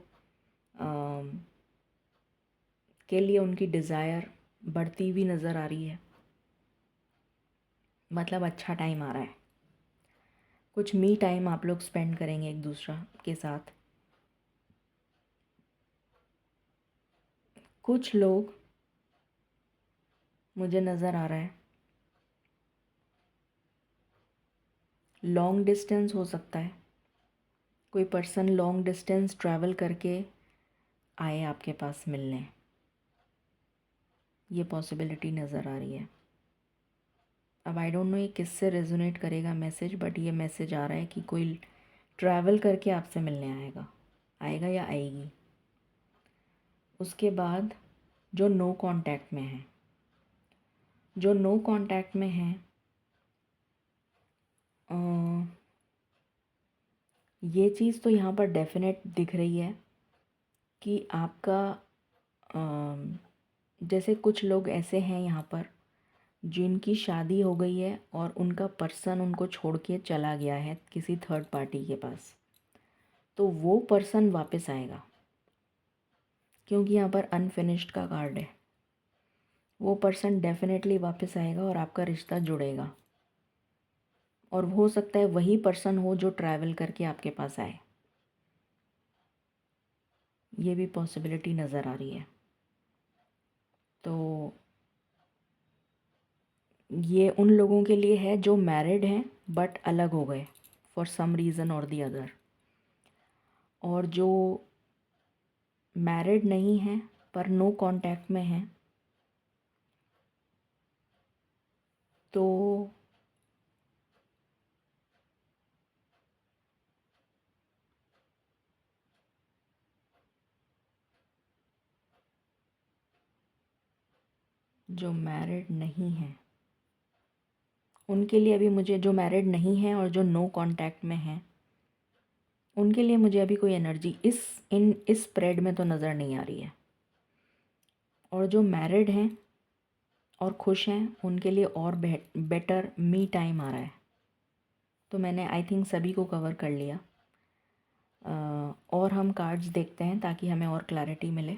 के लिए उनकी डिज़ायर बढ़ती हुई नज़र आ रही है। मतलब अच्छा टाइम आ रहा है, कुछ मी टाइम आप लोग स्पेंड करेंगे एक दूसरा के साथ। कुछ लोग मुझे नज़र आ रहा है लॉन्ग डिस्टेंस हो सकता है, कोई पर्सन लॉन्ग डिस्टेंस ट्रैवल करके आए आपके पास मिलने, ये पॉसिबिलिटी नज़र आ रही है। अब आई डोंट नो ये किससे रेजोनेट करेगा मैसेज, बट ये मैसेज आ रहा है कि कोई ट्रैवल करके आपसे मिलने आएगा, आएगा या आएगी। उसके बाद जो नो कांटेक्ट में है, जो नो कांटेक्ट में है, ये चीज़ तो यहाँ पर डेफिनेट दिख रही है कि आपका जैसे कुछ लोग ऐसे हैं यहाँ पर जिनकी शादी हो गई है और उनका पर्सन उनको छोड़ के चला गया है किसी थर्ड पार्टी के पास, तो वो पर्सन वापस आएगा, क्योंकि यहाँ पर अनफिनिश्ड का कार्ड है। वो पर्सन डेफिनेटली वापस आएगा और आपका रिश्ता जुड़ेगा, और हो सकता है वही पर्सन हो जो ट्रैवल करके आपके पास आए। ये भी पॉसिबिलिटी नज़र आ रही है। तो ये उन लोगों के लिए है जो मैरिड हैं बट अलग हो गए फॉर सम रीज़न और दी अदर, और जो मैरिड नहीं हैं पर नो कांटेक्ट में हैं, तो जो मैरिड नहीं हैं उनके लिए अभी मुझे, जो मैरिड नहीं हैं और जो नो कांटेक्ट में हैं, उनके लिए मुझे अभी कोई एनर्जी इस स्प्रेड में तो नज़र नहीं आ रही है। और जो मैरिड हैं और खुश हैं उनके लिए और बेटर मी टाइम आ रहा है। तो मैंने आई थिंक सभी को कवर कर लिया। और हम कार्ड्स देखते हैं ताकि हमें और क्लैरिटी मिले।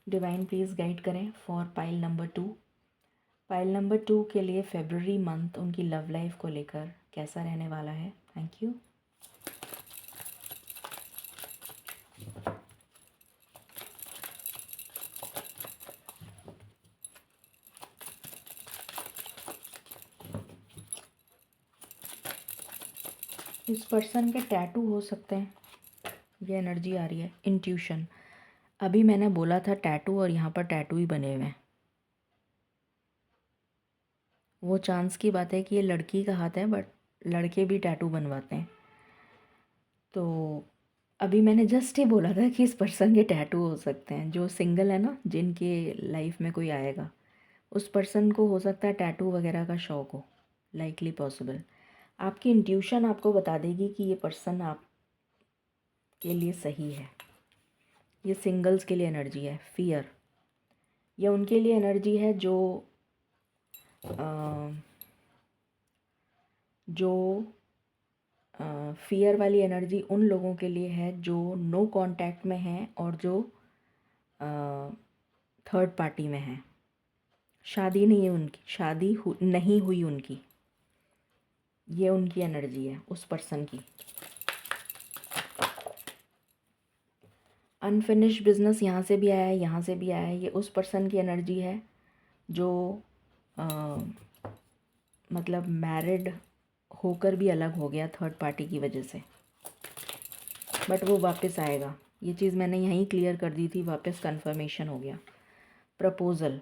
डिवाइन प्लीज़ गाइड करें for pile number 2। Pile number 2 के लिए फेब्रुअरी मंथ उनकी लव लाइफ को लेकर कैसा रहने वाला है। Thank you. इस पर्सन के टैटू हो सकते हैं, ये एनर्जी आ रही है। इंट्यूशन, अभी मैंने बोला था टैटू और यहाँ पर टैटू ही बने हुए हैं। वो चांस की बात है कि ये लड़की का हाथ है, बट लड़के भी टैटू बनवाते हैं। तो अभी मैंने जस्ट ही बोला था कि इस पर्सन के टैटू हो सकते हैं। जो सिंगल है ना, जिनके लाइफ में कोई आएगा, उस पर्सन को हो सकता है टैटू वगैरह का शौक़ हो, लाइकली पॉसिबल। आपकी इंट्यूशन आपको बता देगी कि ये पर्सन आपके लिए सही है। ये सिंगल्स के लिए एनर्जी है। फियर, ये उनके लिए एनर्जी है जो फियर वाली एनर्जी उन लोगों के लिए है जो नो कांटेक्ट में हैं और जो थर्ड पार्टी में हैं। शादी नहीं है उनकी, शादी नहीं हुई उनकी। ये उनकी एनर्जी है उस पर्सन की। अनफिनिश्ड बिजनेस यहाँ से भी आया है, यहाँ से भी आया है। ये उस पर्सन की एनर्जी है जो मतलब मैरिड होकर भी अलग हो गया थर्ड पार्टी की वजह से, बट वो वापस आएगा। ये चीज़ मैंने यहीं क्लियर कर दी थी, वापस कंफर्मेशन हो गया। प्रपोज़ल,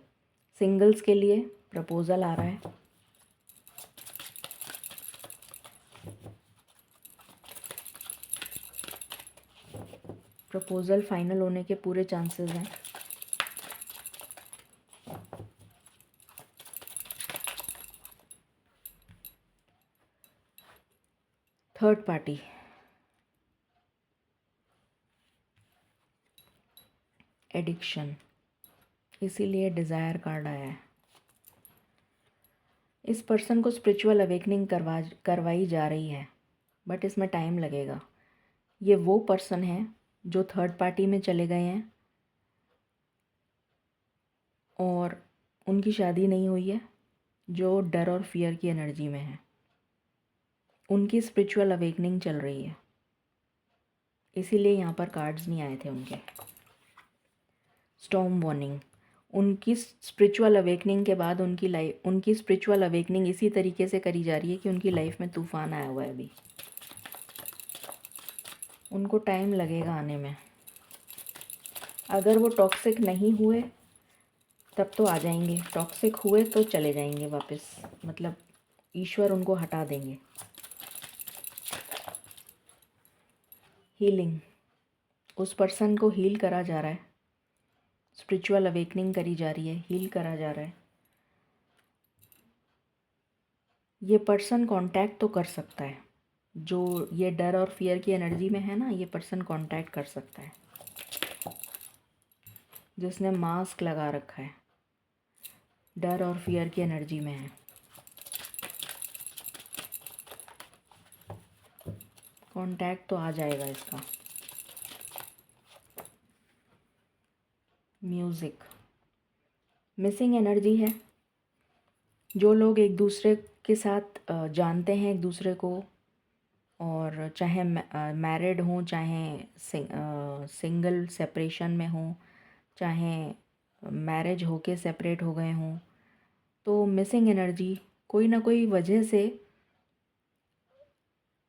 सिंगल्स के लिए प्रपोज़ल आ रहा है। प्रपोज़ल फाइनल होने के पूरे चांसेस हैं। थर्ड पार्टी, एडिक्शन, इसीलिए डिज़ायर कार्ड आया है। इस पर्सन को स्पिरिचुअल अवेकनिंग करवाई जा रही है, बट इसमें टाइम लगेगा। ये वो पर्सन है जो थर्ड पार्टी में चले गए हैं और उनकी शादी नहीं हुई है, जो डर और फियर की एनर्जी में है। उनकी स्पिरिचुअल अवेकनिंग चल रही है, इसीलिए यहाँ पर कार्ड्स नहीं आए थे उनके। स्टॉर्म वार्निंग, उनकी स्पिरिचुअल अवेकनिंग के बाद उनकी स्पिरिचुअल अवेकनिंग इसी तरीके से करी जा रही है कि उनकी लाइफ में तूफ़ान आया हुआ है अभी। उनको टाइम लगेगा आने में। अगर वो टॉक्सिक नहीं हुए तब तो आ जाएंगे। टॉक्सिक हुए तो चले जाएंगे वापस, मतलब ईश्वर उनको हटा देंगे। हीलिंग, उस पर्सन को हील करा जा रहा है, स्पिरिचुअल अवेकनिंग करी जा रही है, हील करा जा रहा है। ये पर्सन कांटेक्ट तो कर सकता है, जो ये डर और फियर की एनर्जी में है ना, ये पर्सन कांटेक्ट कर सकता है, जिसने मास्क लगा रखा है, डर और फियर की एनर्जी में है। कांटेक्ट तो आ जाएगा इसका। म्यूज़िक, मिसिंग एनर्जी है। जो लोग एक दूसरे के साथ जानते हैं एक दूसरे को, और चाहे मैरिड हों, चाहे सिंगल सेपरेशन में हों, चाहे मैरिज होके सेपरेट हो गए हों, तो मिसिंग एनर्जी कोई ना कोई वजह से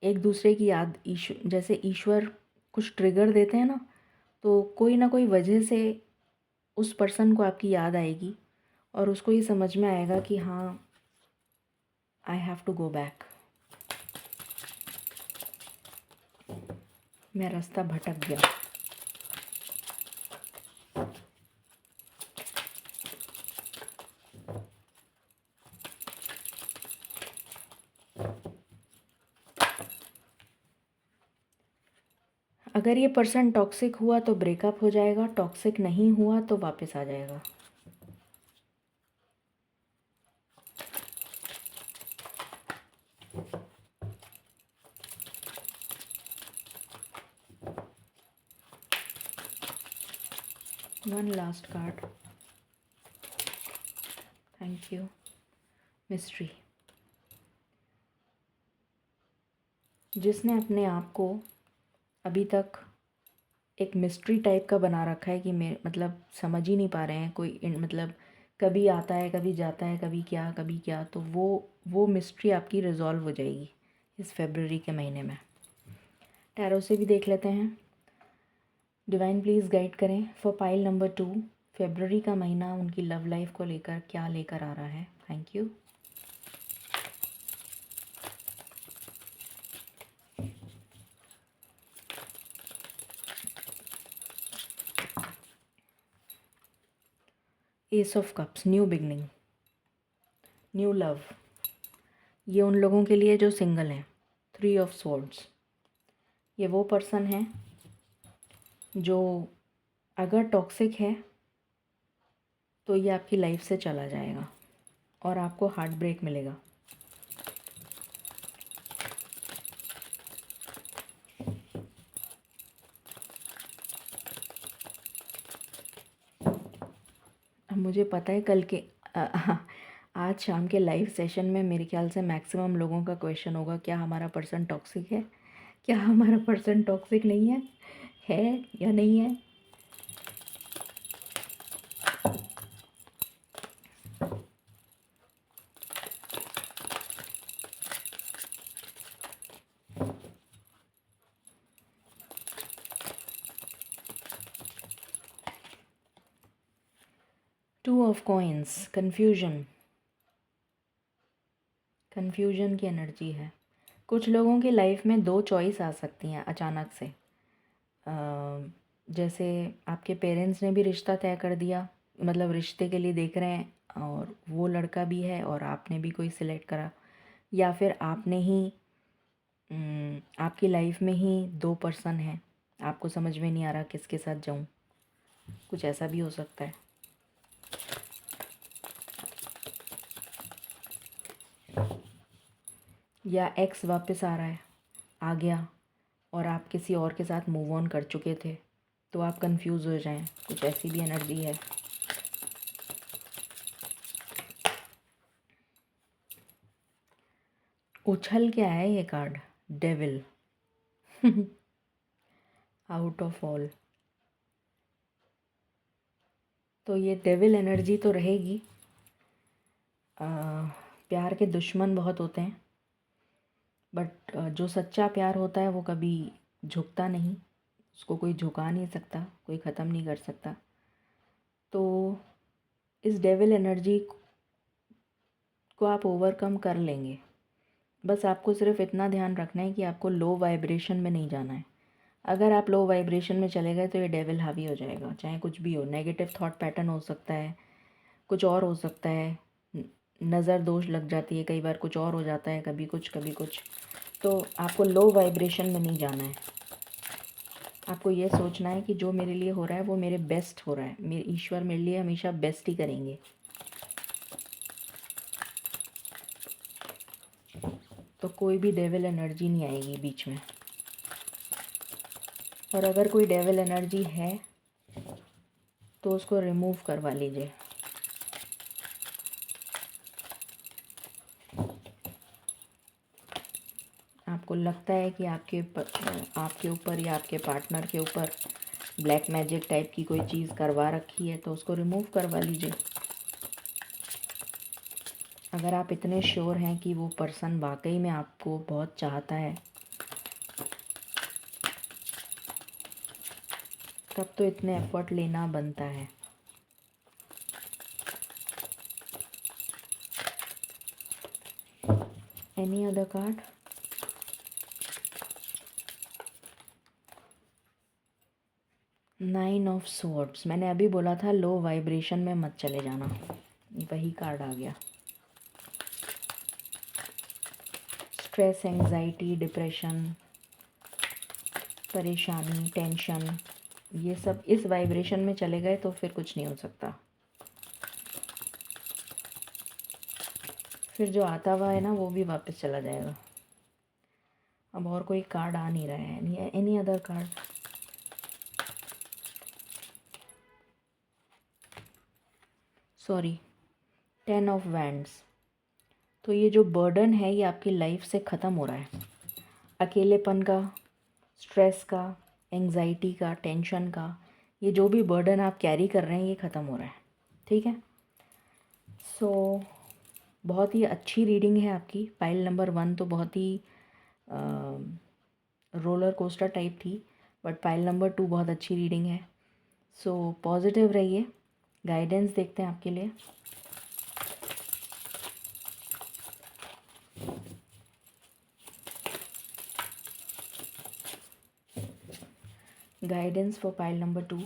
एक दूसरे की याद, जैसे ईश्वर कुछ ट्रिगर देते हैं ना, तो कोई ना कोई वजह से उस पर्सन को आपकी याद आएगी और उसको ये समझ में आएगा कि हाँ, I have to go back, मैं रास्ता भटक गया। अगर ये पर्सन टॉक्सिक हुआ तो ब्रेकअप हो जाएगा, टॉक्सिक नहीं हुआ तो वापस आ जाएगा। One last card, thank you. Mystery, जिसने अपने आप को अभी तक एक मिस्ट्री टाइप का बना रखा है कि मेरे मतलब समझ ही नहीं पा रहे हैं, कोई मतलब कभी आता है कभी जाता है, कभी क्या, तो वो मिस्ट्री आपकी रिजॉल्व हो जाएगी इस फरवरी के महीने में। टैरो से भी देख लेते हैं। डिवाइन प्लीज़ गाइड करें फॉर पाइल नंबर 2, फरवरी का महीना उनकी लव लाइफ को लेकर क्या लेकर आ रहा है। Thank you. S of cups, new beginning, new love, ये उन लोगों के लिए जो सिंगल हैं। 3 ऑफ स्वॉर्ड्स, ये वो पर्सन है जो अगर टॉक्सिक है तो ये आपकी लाइफ से चला जाएगा और आपको हार्ट ब्रेक मिलेगा। अब मुझे पता है कल के आज शाम के लाइव सेशन में मेरे ख्याल से मैक्सिमम लोगों का क्वेश्चन होगा, क्या हमारा पर्सन टॉक्सिक है, क्या हमारा पर्सन टॉक्सिक नहीं है या नहीं है। 2 ऑफ कॉइन्स, कन्फ्यूजन की एनर्जी है। कुछ लोगों की लाइफ में 2 चॉइस आ सकती हैं अचानक से। जैसे आपके पेरेंट्स ने भी रिश्ता तय कर दिया, मतलब रिश्ते के लिए देख रहे हैं और वो लड़का भी है और आपने भी कोई सिलेक्ट करा, या फिर आपने ही आपकी लाइफ में ही 2 पर्सन हैं, आपको समझ में नहीं आ रहा किसके साथ जाऊं, कुछ ऐसा भी हो सकता है। या एक्स वापस आ रहा है, आ गया और आप किसी और के साथ मूव ऑन कर चुके थे तो आप कंफ्यूज हो जाएं, कुछ ऐसी भी एनर्जी है। उछल के आया ये card, devil, out of all. तो ये डेविल एनर्जी तो रहेगी। प्यार के दुश्मन बहुत होते हैं, बट जो सच्चा प्यार होता है वो कभी झुकता नहीं, उसको कोई झुका नहीं सकता, कोई ख़त्म नहीं कर सकता। तो इस डेविल एनर्जी को आप ओवरकम कर लेंगे। बस आपको सिर्फ इतना ध्यान रखना है कि आपको लो वाइब्रेशन में नहीं जाना है। अगर आप लो वाइब्रेशन में चले गए तो ये डेविल हावी हो जाएगा, चाहे कुछ भी हो। नेगेटिव थॉट पैटर्न हो सकता है, कुछ और हो सकता है, नज़र दोष लग जाती है, कई बार कुछ और हो जाता है, कभी कुछ कभी कुछ। तो आपको लो वाइब्रेशन में नहीं जाना है। आपको ये सोचना है कि जो मेरे लिए हो रहा है वो मेरे बेस्ट हो रहा है, मेरे ईश्वर मेरे लिए हमेशा बेस्ट ही करेंगे। तो कोई भी डेविल एनर्जी नहीं आएगी बीच में। और अगर कोई डेविल एनर्जी है तो उसको रिमूव करवा लीजिए। आपको लगता है कि आपके ऊपर या आपके पार्टनर के ऊपर ब्लैक मैजिक टाइप की कोई चीज़ करवा रखी है तो उसको रिमूव करवा लीजिए। अगर आप इतने श्योर हैं कि वो पर्सन वाकई में आपको बहुत चाहता है, तब तो इतने एफर्ट लेना बनता है। Any other card? Nine of swords. मैंने अभी बोला था लो वाइब्रेशन में मत चले जाना, वही कार्ड आ गया। स्ट्रेस, एंग्जाइटी, डिप्रेशन, परेशानी, टेंशन, ये सब इस वाइब्रेशन में चले गए तो फिर कुछ नहीं हो सकता। फिर जो आता हुआ है ना वो भी वापस चला जाएगा। अब और कोई कार्ड आ नहीं रहा है। Any other card? Sorry, 10 of wands. तो ये जो बर्डन है ये आपकी लाइफ से ख़त्म हो रहा है। अकेलेपन का, स्ट्रेस का, एंग्जाइटी का, टेंशन का, ये जो भी बर्डन आप कैरी कर रहे हैं ये ख़त्म हो रहा है। ठीक है। सो बहुत ही अच्छी रीडिंग है आपकी। पाइल नंबर 1 तो बहुत ही रोलर कोस्टर टाइप थी, बट पाइल नंबर 2 बहुत अच्छी रीडिंग है। सो पॉजिटिव रहिए। गाइडेंस देखते हैं आपके लिए। Guidance for pile number 2।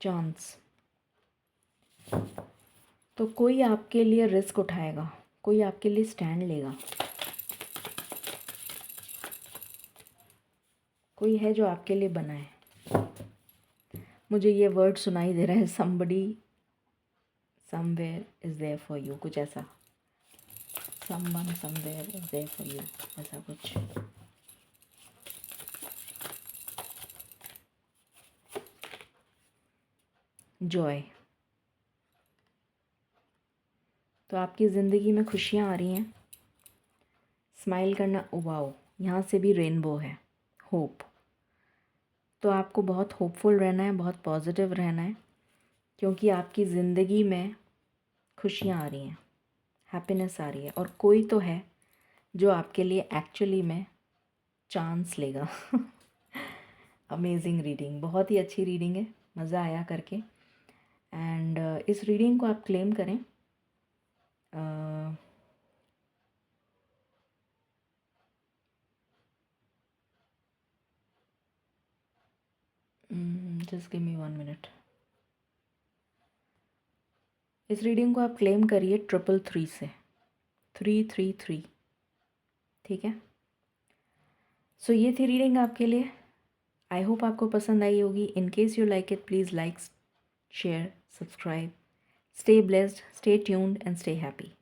Chance. तो कोई आपके लिए रिस्क उठाएगा, कोई आपके लिए स्टैंड लेगा, कोई है जो आपके लिए बना है। मुझे ये वर्ड सुनाई दे रहा है, somebody somewhere is there for you, कुछ ऐसा। someone somewhere is there for you, ऐसा कुछ। जॉय। तो आपकी ज़िंदगी में खुशियाँ आ रही हैं। स्माइल करना। वाओ, यहाँ से भी रेनबो है। होप। तो आपको बहुत होपफुल रहना है, बहुत पॉजिटिव रहना है, क्योंकि आपकी ज़िंदगी में खुशियाँ आ रही हैं, हैप्पीनेस आ रही है। और कोई तो है जो आपके लिए एक्चुअली में चांस लेगा। अमेजिंग रीडिंग, बहुत ही अच्छी रीडिंग है, मज़ा आया करके। एंड इस रीडिंग को आप क्लेम करें। Just give me 1 minute. इस रीडिंग को आप क्लेम करिए 333 से, 333। ठीक है। सो ये थी रीडिंग आपके लिए। आई होप आपको पसंद आई होगी। In case you like it, please like, share, subscribe. Stay blessed, stay tuned and stay happy.